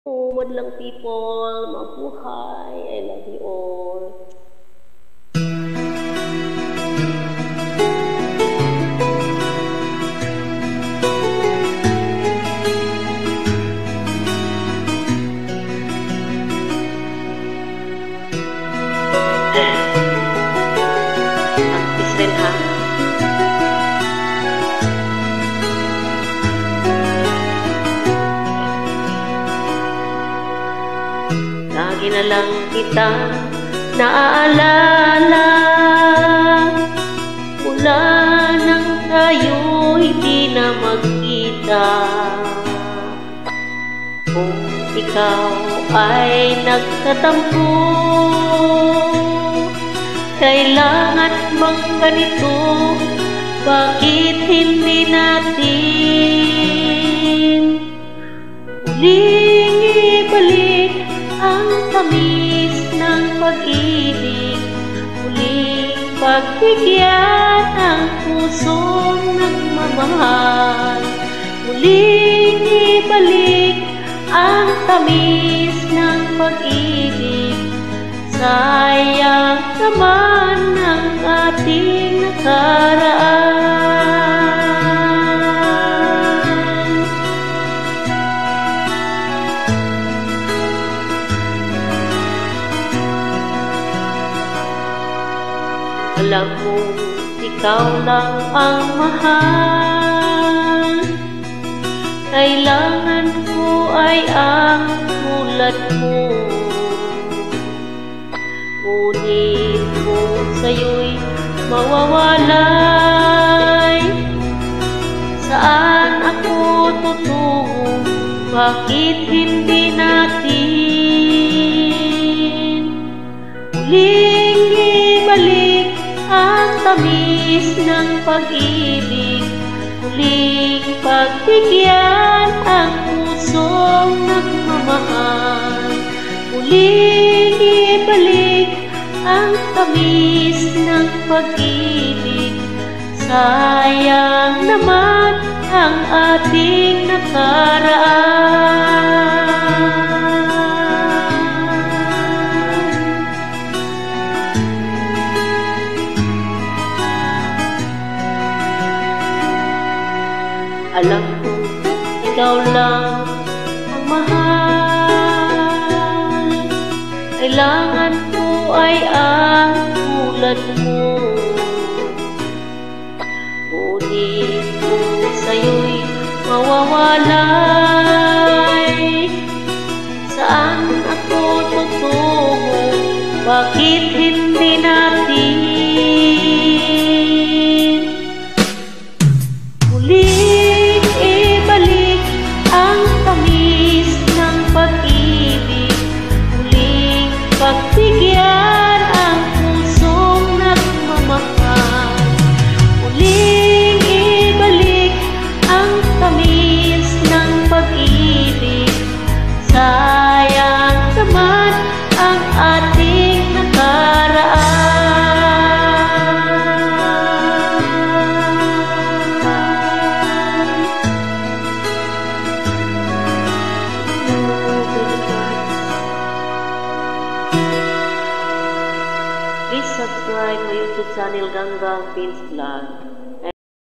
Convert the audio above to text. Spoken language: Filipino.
Madlang people, mabuhay. I love you all. Aktis rin ha. Lagi na lang kita naaalala mula nang tayo hindi na magkita. Kung ikaw ay nagtatampo, kailangan bang ganito? Bakit hindi natin muling ibalik ang tamis ng pag-ibig, muling pagbigyan ang pusong nagmamahal, muling ibalik ang tamis ng pag-ibig. Sayang naman ang ating nakaraan. Alam mo, ikaw lang ang mahal. Kailangan ko ay ang tulad mo. Ngunit kung sa'yo'y mawawalay, saan ako tutungo? Bakit hindi natin muling ibalik ang tamis ng pag-ibig, muling pagbigyan ang pusong nagmamahal, muling ibalik ang tamis ng pag-ibig. Sayang naman ang ating nakaraan. Alam ko, ikaw lang ang mahal. Kailangan ko ay ang tulad mo. Ngunit kung sa'yo'y mawawalay, saan ako tutungo? Bakit hindi natin muling ibalik ang tamis ng pag-ibig, muling pagbigyan ang pusong nagmamahal, muling ibalik ang tamis ng pag-ibig. Sayang naman ang ating nakaraan. Please subscribe my YouTube channel Ganggang Pins Vlog.